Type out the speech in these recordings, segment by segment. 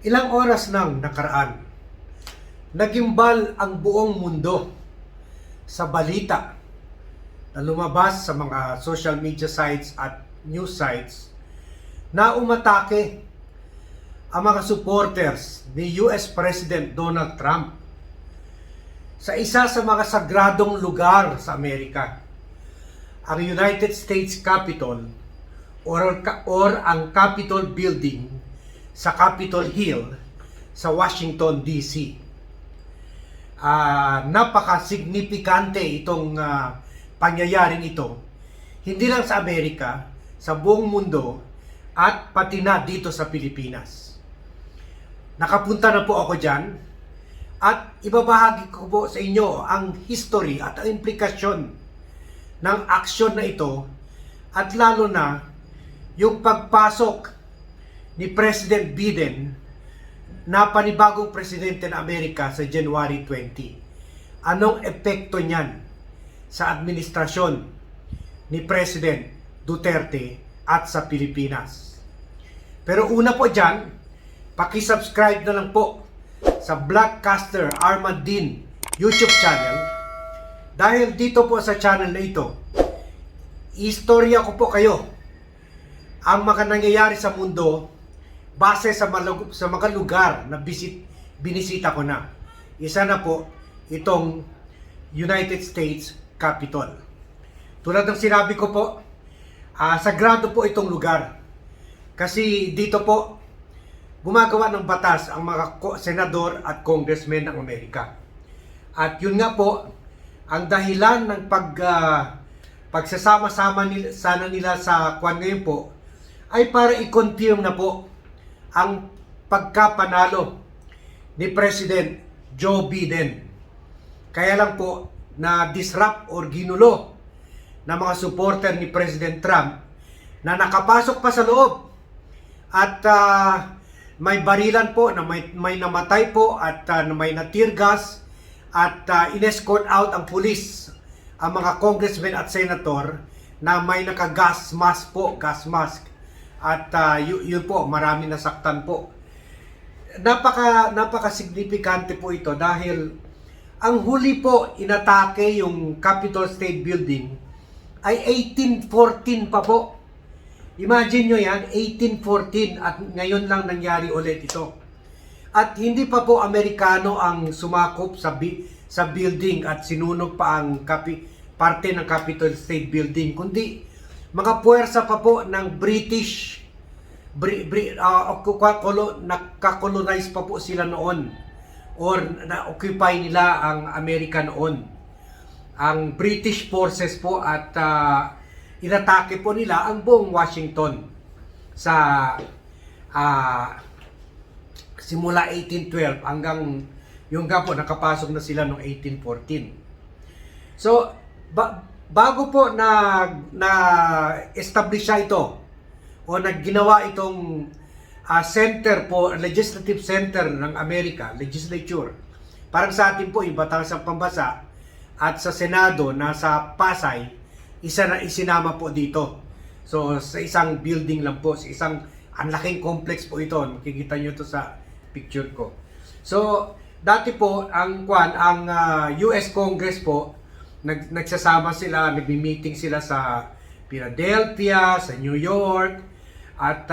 Ilang oras nang nakaraan, nagimbal ang buong mundo sa balita na lumabas sa mga social media sites at news sites na umatake ang mga supporters ni US President Donald Trump sa isa sa mga sagradong lugar sa Amerika, ang United States Capitol or ang Capitol Building sa Capitol Hill sa Washington, D.C. Napaka-signifikante itong pangyayaring ito, hindi lang sa Amerika, sa buong mundo, at pati na dito sa Pilipinas. Nakapunta na po ako dyan, at ibabahagi ko po sa inyo ang history at ang implikasyon ng aksyon na ito, at lalo na yung pagpasok ni President Biden na panibagong presidente ng Amerika sa January 20. Anong epekto niyan sa administrasyon ni President Duterte at sa Pilipinas? Pero una po dyan, paki-subscribe na lang po sa Blackcaster Armadin YouTube channel, dahil dito po sa channel na ito, istorya ko po kayo ang mga nangyayari sa mundo base sa mga lugar na binisita ko na. Isa na po itong United States Capitol. Tulad ng sinabi ko po, sagrado po itong lugar. Kasi dito po gumagawa ng batas ang mga senador at congressmen ng Amerika. At yun nga po ang dahilan ng pagsasama-sama nila sa kwan ngayon po ay para i-confirm na po ang pagkapanalo ni President Joe Biden. Kaya lang po na disrupt or ginulo ng mga supporter ni President Trump na nakapasok pa sa loob at may barilan po na may namatay po at may na-tear gas at in-escort out ang pulis ang mga congressmen at senator na may naka-gas mask po, gas mask. At yun po, marami nasaktan po. Napaka-signifikante po ito dahil ang huli po inatake yung Capitol State Building ay 1814 pa po. Imagine nyo yan, 1814 at ngayon lang nangyari ulit ito. At hindi pa po Amerikano ang sumakop sa building at sinunog pa ang parte ng Capitol State Building, kundi mga puwersa pa po ng British, nakakolonize pa po sila noon or na-occupy nila ang Amerika noon. Ang British forces po at inatake po nila ang buong Washington sa simula 1812 hanggang yung nga po nakapasok na sila noong 1814. So, bago po na-establish ito o nagginawa itong center po, legislative center ng Amerika, legislature. Parang sa atin po, yung Batasang Pambasa at sa Senado na sa Pasay, isa na isinama po dito. So sa isang building lang po, sa isang ang laking complex po ito. Makikita nyo ito sa picture ko. So dati po ang US Congress po nagsasama sila, nagmi-meeting sila sa Philadelphia, sa New York, at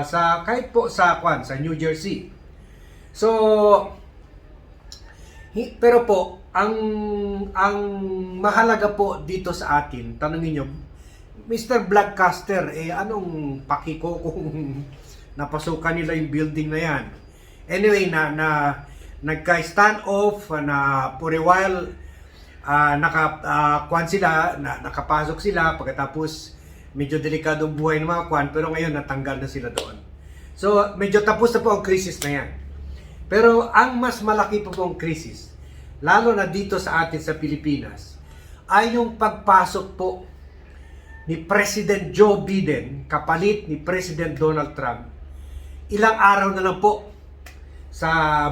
sa kahit po sa New Jersey. So pero po ang mahalaga po dito sa atin, tanungin niyo, Mr. Blackcaster, anong pakiko kung napasukan nila yung building na yan? Anyway, nagka-stand off na for a while. Nakapasok sila, pagkatapos medyo delikadong buhay ng mga kwan, pero ngayon natanggal na sila doon. So medyo tapos na po ang krisis na yan. Pero ang mas malaki po pong krisis, lalo na dito sa atin sa Pilipinas, ay yung pagpasok po ni President Joe Biden kapalit ni President Donald Trump. Ilang araw na lang po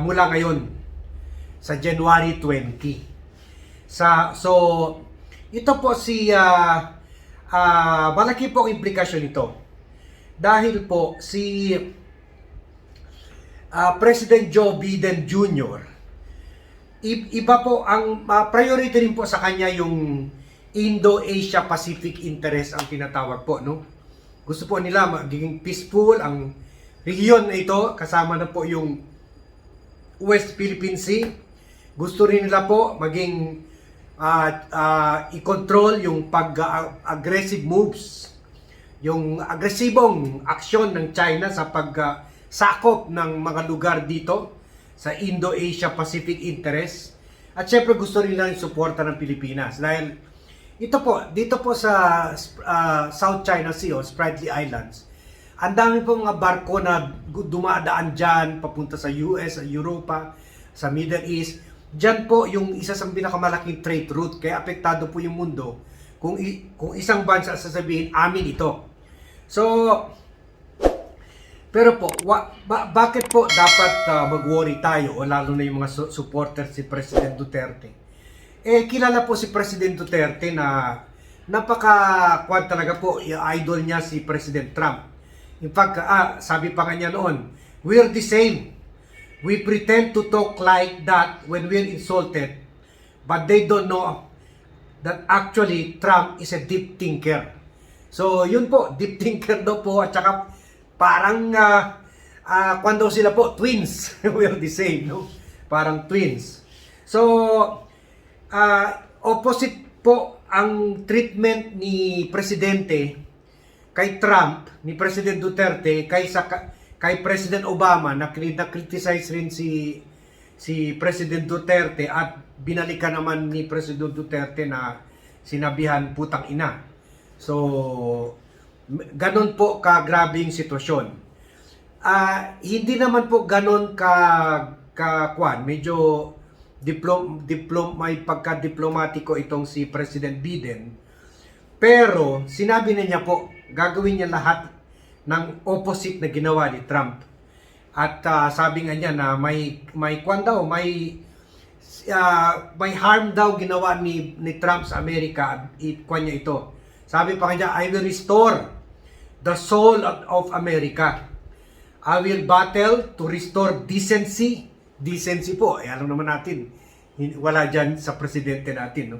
mula ngayon sa January 20. So ito po malaki po ang implikasyon nito. Dahil po President Joe Biden Jr., iba po ang priority rin po sa kanya yung Indo-Asia Pacific interest ang tinatawag po, no? Gusto po nila magiging peaceful ang rehiyon na ito, kasama na po yung West Philippine Sea. Gusto rin nila po maging i-control yung aggressive moves, yung agresibong aksyon ng China sa pagsakop ng mga lugar dito sa Indo-Asia Pacific interest. At syempre gusto rin lang yung suporta ng Pilipinas dahil ito po, dito po sa South China Sea o Spratly Islands, ang dami po mga barko na dumadaan dyan papunta sa US, sa Europa, sa Middle East. Dyan po yung isa sa pinakamalaking trade route, kaya apektado po yung mundo kung isang bansa sasabihin amin ito. So pero po, bakit po dapat mag-worry tayo o lalo na yung mga supporters si President Duterte? Kilala po si President Duterte na napaka-kwad talaga po, idol niya si President Trump. In fact, sabi pa nga niya noon, we're the same. We pretend to talk like that when we're insulted, but they don't know that actually Trump is a deep thinker. So yun po, deep thinker daw po, at saka parang kwan daw sila po, twins. We're the same, no? Parang twins. So opposite po ang treatment ni Presidente kay Trump, ni President Duterte, kay President Obama, na criticize rin si President Duterte at binalikan naman ni President Duterte na sinabihan putang ina. So ganon po kagrabing sitwasyon. Hindi naman po ganon kwan, medyo may pagka-diplomatiko itong si President Biden. Pero sinabi na niya po, gagawin niya lahat ng opposite na ginawa ni Trump. At sabi nga niya na may kwan daw, may harm daw ginawa ni Trump sa Amerika. Kwan niya ito. Sabi pa nga niya, I will restore the soul of America. I will battle to restore decency. Decency po, alam naman natin, wala dyan sa presidente natin, no?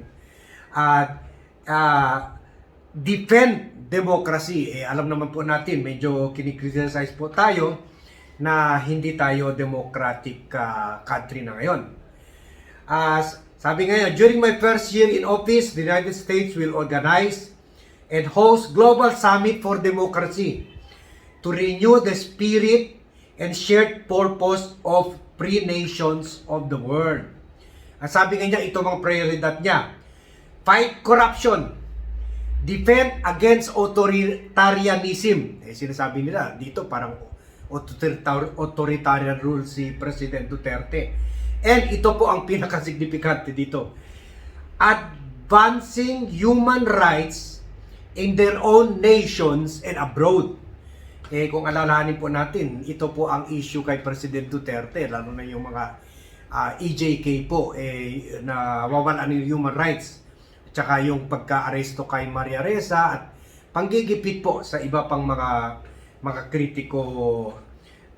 Defend democracy, alam naman po natin, medyo kinikriticize po tayo na hindi tayo democratic country na ngayon. Sabi nga, during my first year in office, the United States will organize and host Global Summit for Democracy to renew the spirit and shared purpose of free nations of the world. Ang sabi nga niya, ito mga prioridad niya: fight corruption, defend against authoritarianism. Sinasabi nila dito parang authoritarian rule si President Duterte. And ito po ang pinaka-significante dito: advancing human rights in their own nations and abroad. Kung alalahanin po natin, ito po ang issue kay President Duterte, lalo na yung mga EJK po, na wawalan ng human rights. At saka yung pagka-aresto kay Maria Ressa at panggigipit po sa iba pang mga kritiko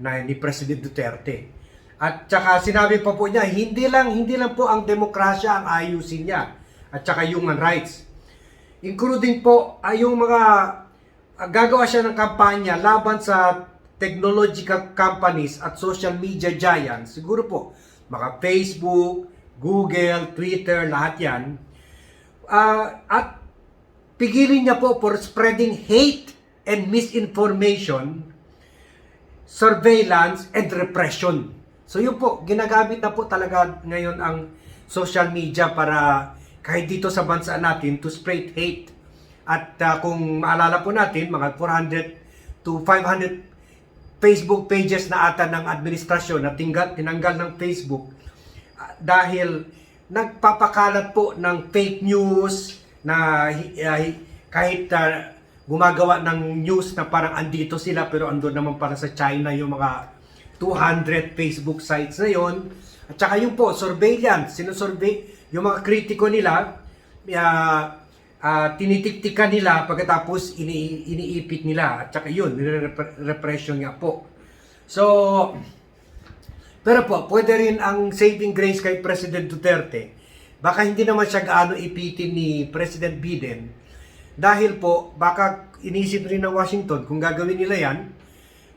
na ni President Duterte. At saka sinabi pa po niya, hindi lang po ang demokrasya ang ayusin niya, at saka human rights. Including po yung mga gagawa siya ng kampanya laban sa technological companies at social media giants. Siguro po, mga Facebook, Google, Twitter, lahat yan. At pigilin niya po for spreading hate and misinformation, surveillance, and repression. So yun po, ginagamit na po talaga ngayon ang social media para kahit dito sa bansa natin to spread hate. At kung maalala po natin, mga 400 to 500 Facebook pages na ata ng administrasyon na tinanggal ng Facebook dahil nagpapakalat po ng fake news na kahit gumagawa ng news na parang andito sila pero andun naman para sa China yung mga 200 Facebook sites na yon. At saka yung po, surveillance, sinusurvey yung mga kritiko nila, tinitiktikan nila pagkatapos iniipit nila, at saka yun, repression nga po. So Pero po, pwede rin ang saving grace kay President Duterte. Baka hindi naman siya gaano ipitin ni President Biden. Dahil po, baka inisip rin ng Washington kung gagawin nila yan,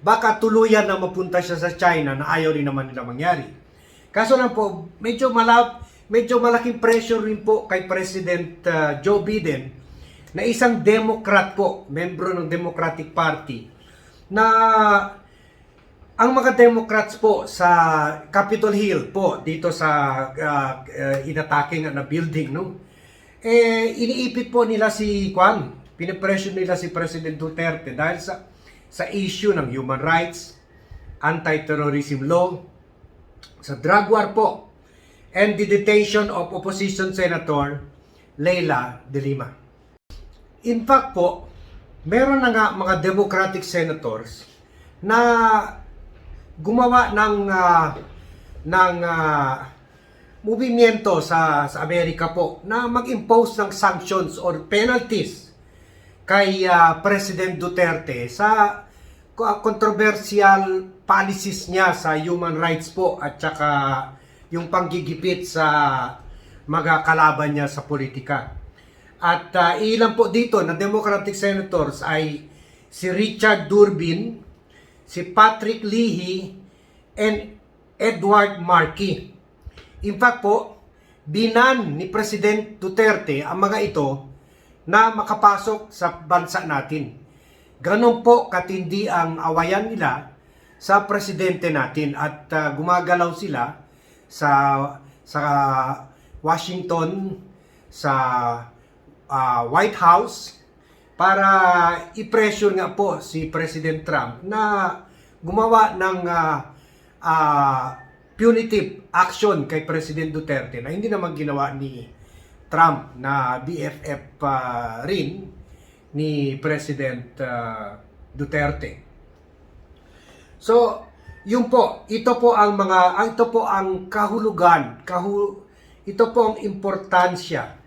baka tuluyan na mapunta siya sa China na ayaw rin naman nila mangyari. Kaso lang po, medyo malaking pressure rin po kay President Joe Biden na isang Democrat po, membro ng Democratic Party, na ang mga Democrats po sa Capitol Hill po, dito sa inatake nga na building, no? Iniipit po nila si pinipressure nila si President Duterte dahil sa issue ng human rights, anti-terrorism law, sa drug war po, and the detention of opposition Senator Leila De Lima. In fact po, meron na nga mga Democratic senators na gumawa ng movimiento sa Amerika po na mag-impose ng sanctions or penalties kay President Duterte sa controversial policies niya sa human rights po at saka yung panggigipit sa mga kalaban niya sa politika. At ilan po dito na Democratic senators ay si Richard Durbin, si Patrick Leahy, and Edward Markey. In fact po, binan ni President Duterte ang mga ito na makapasok sa bansa natin. Ganon po katindi ang awayan nila sa presidente natin at gumagalaw sila sa Washington, sa White House, para i-pressure nga po si President Trump na gumawa ng punitive action kay President Duterte na hindi naman ginawa ni Trump na BFF rin ni President Duterte. So, yun po, ito po ang kahulugan, ito po ang importansya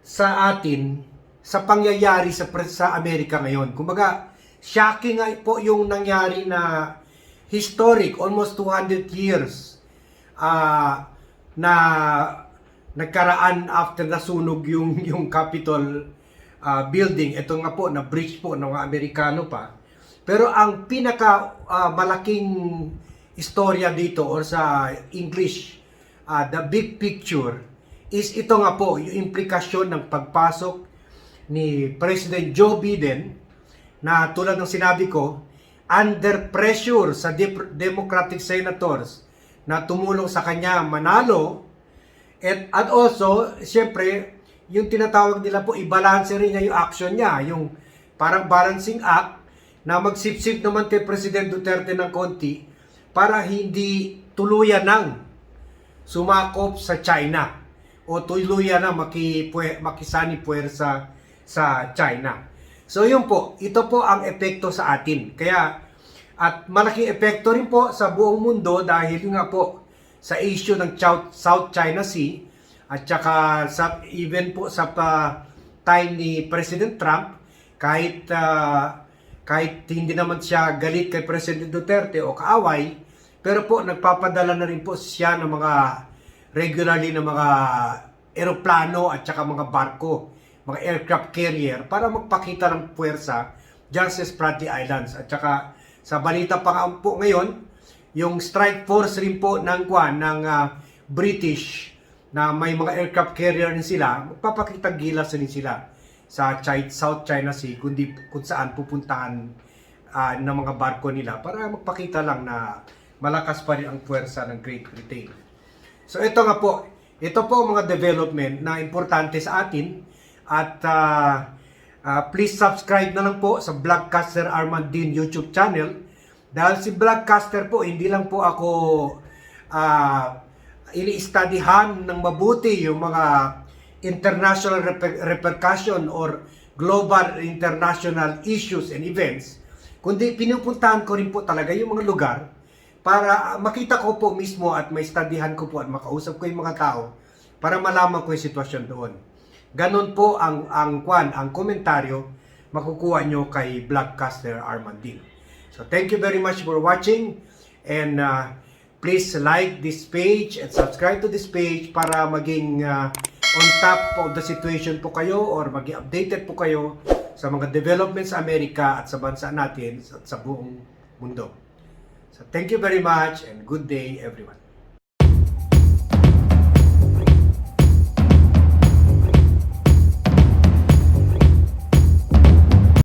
sa atin sa pangyayari sa Amerika ngayon. Kumbaga, shocking nga po yung nangyari na historic, almost 200 years na nagkaraan after nasunog yung Capitol building. Ito nga po, na breach po ng mga Amerikano pa. Pero ang pinaka malaking istorya dito or sa English, the big picture is ito nga po, yung implikasyon ng pagpasok ni President Joe Biden na tulad ng sinabi ko, under pressure sa Democratic senators na tumulong sa kanya manalo, at also, siyempre, yung tinatawag nila po, i-balance rin niya yung action niya, yung parang balancing act na magsipsip naman kay President Duterte ng konti para hindi tuluyan ng sumakop sa China o tuluyan na makisani puwersa sa China. So yun po, ito po ang epekto sa atin. Kaya, at malaking epekto rin po sa buong mundo dahil nga po sa issue ng South China Sea at saka even po sa time ni President Trump, kahit hindi naman siya galit kay President Duterte o kaaway, pero po nagpapadala na rin po siya ng mga regularly na mga eroplano at saka mga barko, mga aircraft carrier para magpakita ng puwersa dyan sa Spratly Islands. At saka sa balita pa nga po ngayon, yung strike force rin po ng British na may mga aircraft carrier rin sila, magpapakita gilas rin sila sa South China Sea kung saan pupuntahan ng mga barko nila para magpakita lang na malakas pa rin ang puwersa ng Great Britain. So ito nga po, ito po ang mga development na importante sa atin. At please subscribe na lang po sa Vlogcaster Armandin YouTube channel. Dahil si Vlogcaster po, hindi lang po ako ini-studyhan ng mabuti yung mga international repercussion or global international issues and events, kundi pinupuntahan ko rin po talaga yung mga lugar para makita ko po mismo at may studyhan ko po at makausap ko yung mga tao para malaman ko yung sitwasyon doon. Ganon po ang komentaryo makukuha nyo kay Vlogcaster Armandin. So thank you very much for watching and Please like this page and subscribe to this page para maging on top of the situation po kayo or maging updated po kayo sa mga developments sa Amerika at sa bansa natin at sa buong mundo. So thank you very much and good day everyone.